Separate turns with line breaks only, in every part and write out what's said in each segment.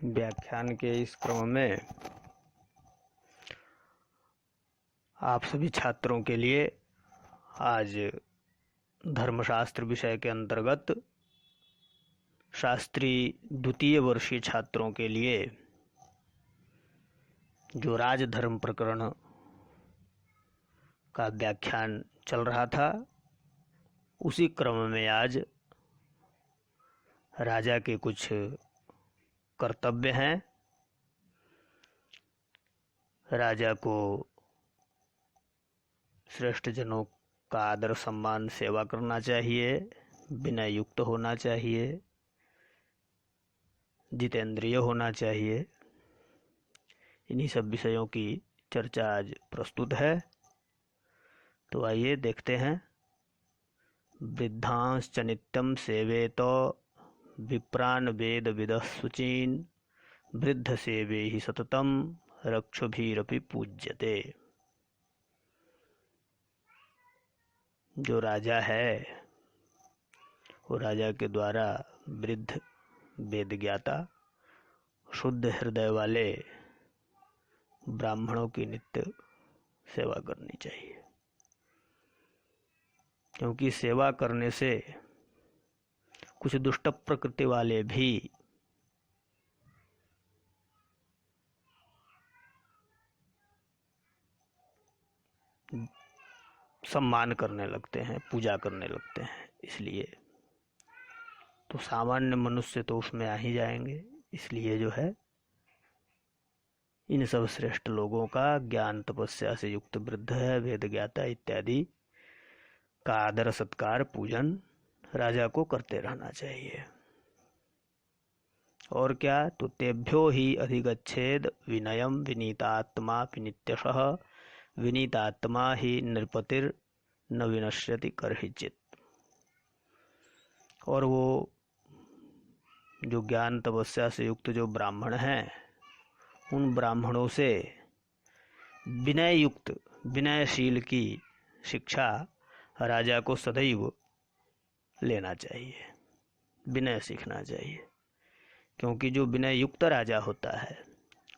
व्याख्यान के इस क्रम में आप सभी छात्रों के लिए आज धर्मशास्त्र विषय के अंतर्गत शास्त्री द्वितीय वर्षीय छात्रों के लिए जो राजधर्म प्रकरण का व्याख्यान चल रहा था, उसी क्रम में आज राजा के कुछ कर्तव्य हैं। राजा को श्रेष्ठ जनों का आदर सम्मान सेवा करना चाहिए, विनय युक्त होना चाहिए, जितेंद्रिय होना चाहिए। इन्हीं सब विषयों की चर्चा आज प्रस्तुत है। तो आइए देखते हैं। वृद्धांश्च नित्यं सेवेत विप्रान् वेद विदः शुचीन् वृद्ध सेवे ही सततम रक्षोभिरपि पूज्यते। जो राजा है वो राजा के द्वारा वृद्ध, वेद ज्ञाता, शुद्ध हृदय वाले ब्राह्मणों की नित्य सेवा करनी चाहिए, क्योंकि सेवा करने से कुछ दुष्ट प्रकृति वाले भी सम्मान करने लगते हैं, पूजा करने लगते हैं। इसलिए तो सामान्य मनुष्य तो उसमें आ ही जाएंगे। इसलिए जो है इन सब श्रेष्ठ लोगों का ज्ञान तपस्या से युक्त वृद्ध है, वेद ज्ञाता इत्यादि का आदर सत्कार पूजन राजा को करते रहना चाहिए। और क्या, तो तेभ्यो ही अधिगच्छेद विनयम विनीतात्मा विनित्यशः विनीतात्मा ही नृपतिर न विनश्यति कर्हिचित। और वो जो ज्ञान तपस्या से युक्त जो ब्राह्मण हैं, उन ब्राह्मणों से विनय युक्त, विनयशील की शिक्षा राजा को सदैव लेना चाहिए, विनय सीखना चाहिए। क्योंकि जो विनय युक्त राजा होता है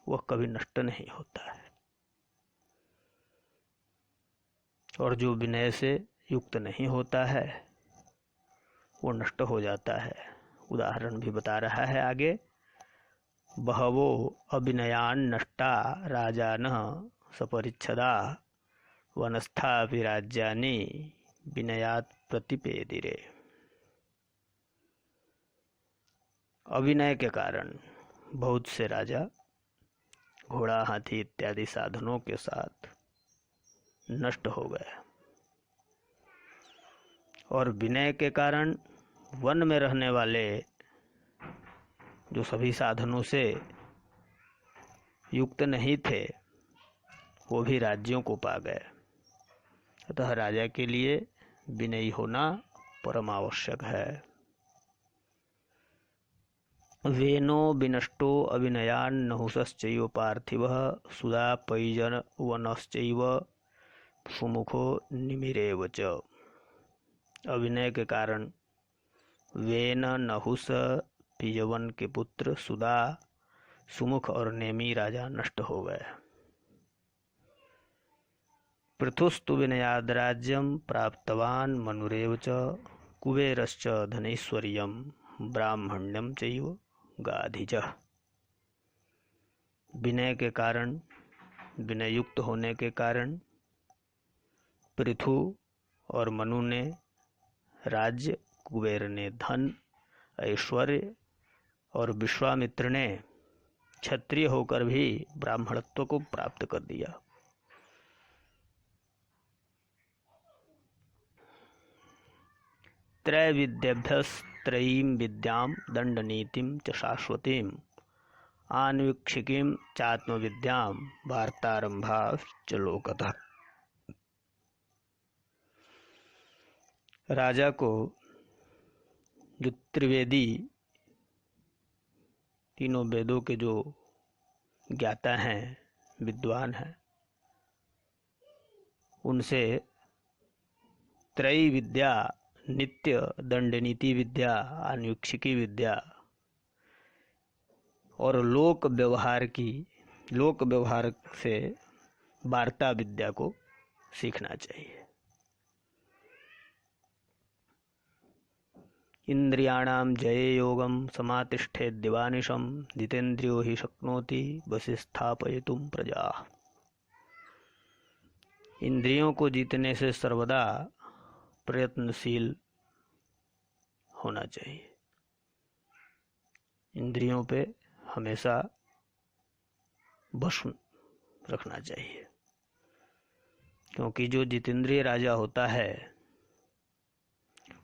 वह कभी नष्ट नहीं होता है, और जो विनय से युक्त नहीं होता है वो नष्ट हो जाता है। उदाहरण भी बता रहा है आगे। बहवो अविनयान नष्टा राजानः सपरिच्छदा वनस्थाभिराज्यानि विनयात् प्रतिपेदिरे। अविनय के कारण बहुत से राजा घोड़ा, हाथी इत्यादि साधनों के साथ नष्ट हो गए, और विनय के कारण वन में रहने वाले जो सभी साधनों से युक्त नहीं थे वो भी राज्यों को पा गए। अतः राजा के लिए विनयी होना परम आवश्यक है। वेनो विनष्टो अविनयान नहुसश्चैव पार्थिवः सुधा पैजन वनश्चैव सुमुखो निमिरेव च। अविनय के कारण वेन, नहुस, पियवन के पुत्र सुदा, सुमुख और नेमी राजा नष्ट हो गए। पृथुस्तु विनयाद राज्यम प्राप्तवान मनुरेव च कुबेरश्च धनैश्वर्यम ब्राह्मण्यम चैव गाधिजः। विनय के कारण, विनय युक्त होने के कारण पृथु और मनु ने राज्य, कुबेर ने धन, ऐश्वर्य और विश्वामित्र ने क्षत्रिय होकर भी ब्राह्मणत्व को प्राप्त कर दिया। त्रैविद्यभ्यस्त्रयीं विद्यां दंडनीतिं च शाश्वतीं आन्वीक्षिकीं चात्मविद्यां वार्तारंभाश्च लोकतः। राजा को जो त्रिवेदी, तीनों वेदों के जो ज्ञाता हैं, विद्वान हैं, उनसे त्रयी विद्या, नित्य, दंड नीति विद्या, अन्वीक्षिकी विद्या, और लोक व्यवहार से वार्ता विद्या को सीखना चाहिए। इंद्रियाणाम जये योगम समातिष्ठेत दिवानिशम जितेन्द्रियो हि शक्नोति बसि स्थापयितुम प्रजा। इंद्रियों को जीतने से सर्वदा प्रयत्नशील होना चाहिए। इंद्रियों पे हमेशा बस रखना चाहिए, क्योंकि जो जितेंद्रिय राजा होता है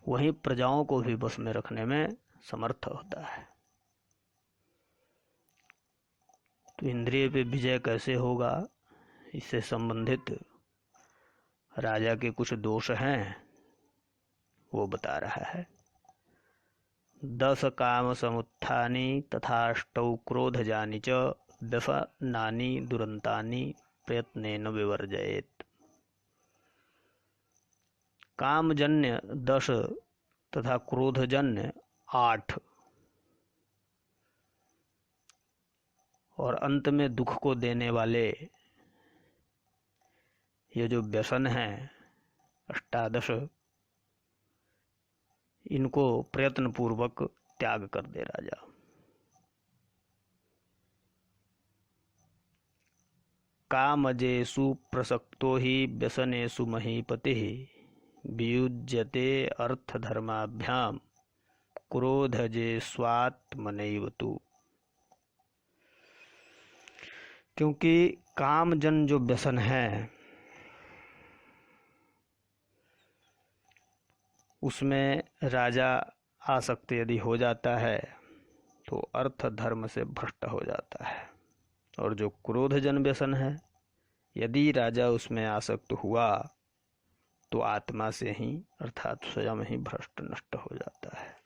वही प्रजाओं को भी बस में रखने में समर्थ होता है। तो इंद्रिय पे विजय कैसे होगा, इससे संबंधित राजा के कुछ दोष हैं, वो बता रहा है। 10 काम समुत्थानि तथाष्टौ क्रोधजानि च व्यसनानि दुरंतानि प्रयत्नेन विवर्जयेत्। कामजन्य 10 तथा क्रोधजन्य 8 और अंत में दुख को देने वाले ये जो व्यसन हैं 18, इनको प्रयत्न पूर्वक त्याग कर दे राजा। कामजेषु प्रसक्तो हि व्यसनेषु महीपतिः वियुज्यते अर्थधर्माभ्याम क्रोधजे स्वात्मनैव तु। क्योंकि कामजन जो व्यसन है उसमें राजा आसक्त यदि हो जाता है तो अर्थ धर्म से भ्रष्ट हो जाता है। और जो क्रोधजन व्यसन है, यदि राजा उसमें आसक्त हुआ तो आत्मा से ही अर्थात स्वयं ही भ्रष्ट नष्ट हो जाता है।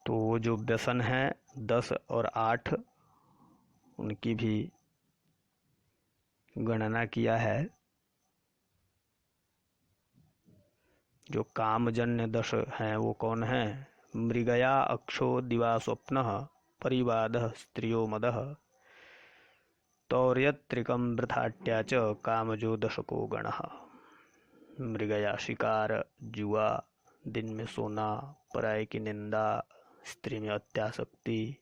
तो वो जो व्यसन है 10 और 8 उनकी भी गणना किया है। जो कामजन्य 10 हैं वो कौन है? मृगया अक्षो दिवा स्वप्न परिवाद स्त्रियो मद तौर्यत्रिकम वृथाट्या च कामजो 10को गण। मृगया शिकार, जुआ, दिन में सोना, पराये की निंदा, स्त्री में अत्यासक्ति,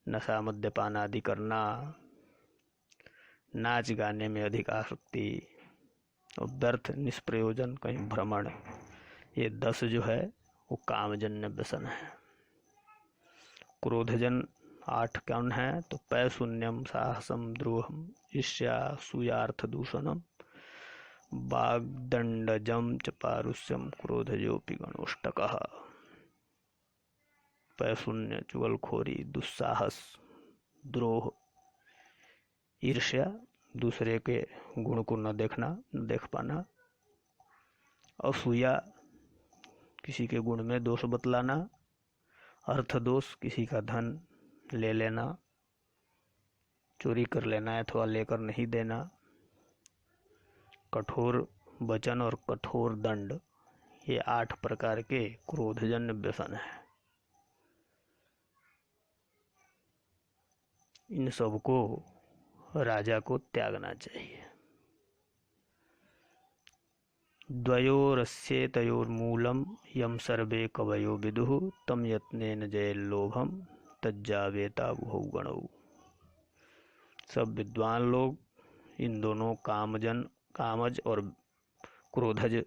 नशा मद्यपान आदि करना, नाच गाने में अधिक आसक्ति और व्यर्थ निष्प्रयोजन कहीं भ्रमण, ये 10 जो है वो कामजन्य व्यसन है। क्रोधजन 8 कौन है? तो पैशून्यम, साहसम, द्रोहम, ईर्ष्या, सूयार्थ दूषणम, वाग्दंडजम च पारुष्यम क्रोधजोपि गणोष्टकः। पैशून्य, चुगलखोरी, दुस्साहस, द्रोह, ईर्ष्या, दूसरे के गुण को न देखना, न देख पाना, असूया, किसी के गुण में दोष बतलाना, अर्थ दोष, किसी का धन ले लेना, चोरी कर लेना अथवा लेकर नहीं देना, कठोर वचन और कठोर दंड, ये 8 प्रकार के क्रोधजन्य व्यसन है। इन सबको राजा को त्यागना चाहिए। द्वयोरस्येतयोर्मूलम यम सर्वे कवयो विदुः तम यत्नेन जयेल्लोभम तज्जावेतावुहौ गणौ। सब विद्वान लोग इन दोनों कामज और क्रोधज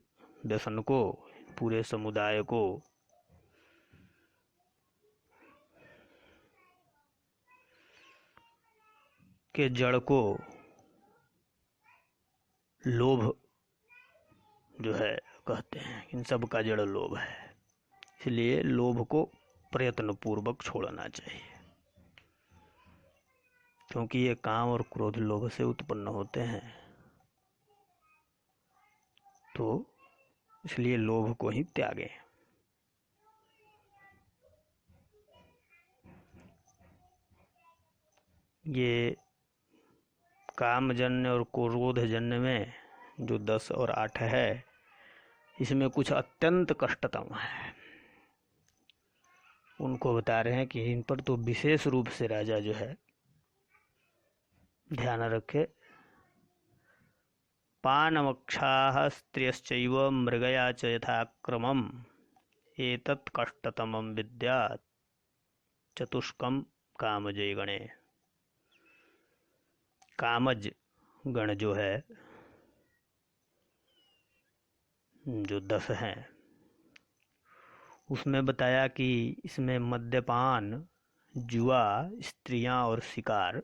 व्यसन को, पूरे समुदाय को के जड़ को, लोभ जो है कहते हैं, इन सब का जड़ लोभ है, इसलिए लोभ को प्रयत्न पूर्वक छोड़ना चाहिए। क्योंकि ये काम और क्रोध लोभ से उत्पन्न होते हैं, तो इसलिए लोभ को ही त्यागें। ये कामजन्य और क्रोधजन्य में जो 10 और 8 है, इसमें कुछ अत्यंत कष्टतम है। उनको बता रहे हैं कि इन पर तो विशेष रूप से राजा जो है ध्यान रखे। पानमक्षाः स्त्रियश्चैव मृगया च यथाक्रमम् एतत् कष्टतमं विद्यात् चतुष्कं कामजे गणे। कामज गण जो है, जो 10 हैं, उसमें बताया कि इसमें मद्यपान, जुआ, स्त्रियां और शिकार,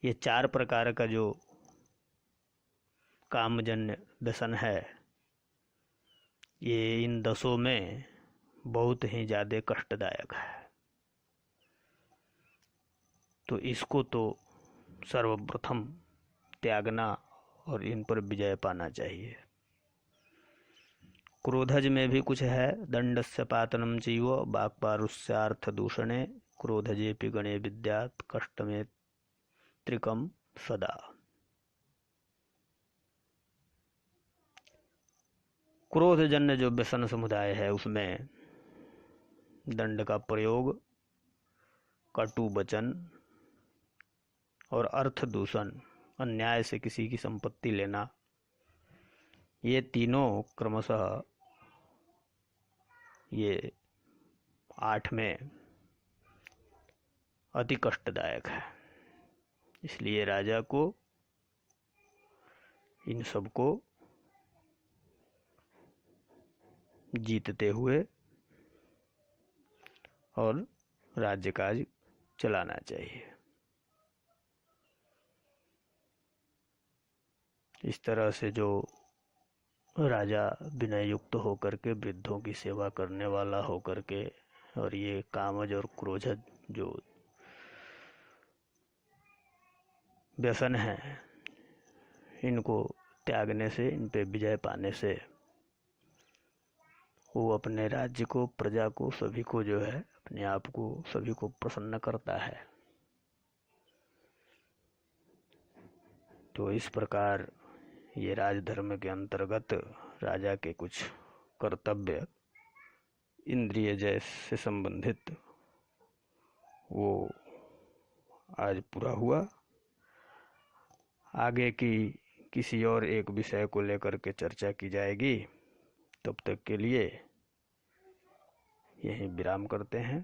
ये 4 प्रकार का जो कामजन्य व्यसन है, ये इन 10 में बहुत ही ज़्यादा कष्टदायक है। तो इसको तो सर्वप्रथम त्यागना और इन पर विजय पाना चाहिए। क्रोधज में भी कुछ है, दंडस्य पातनम चैव वाक्पारुष्यार्थ दूषणे क्रोधजेपि गणे विद्यात् कष्टमे त्रिकम सदा। क्रोधजन्य जो व्यसन समुदाय है उसमें दंड का प्रयोग, कटु वचन और अर्थ दूषण, अन्याय से किसी की संपत्ति लेना, ये तीनों क्रमशः ये 8 में अति कष्टदायक है। इसलिए राजा को इन सबको जीतते हुए और राज्य काज चलाना चाहिए। इस तरह से जो राजा विनय युक्त होकर के, वृद्धों की सेवा करने वाला होकर के, और ये कामज और क्रोधज जो व्यसन है, इनको त्यागने से, इन पे विजय पाने से वो अपने राज्य को, प्रजा को, सभी को जो है, अपने आप को, सभी को प्रसन्न करता है। तो इस प्रकार ये राजधर्म के अंतर्गत राजा के कुछ कर्तव्य, इंद्रिय जय से संबंधित, वो आज पूरा हुआ। आगे की किसी और एक विषय को लेकर के चर्चा की जाएगी। तब तक के लिए यहीं विराम करते हैं।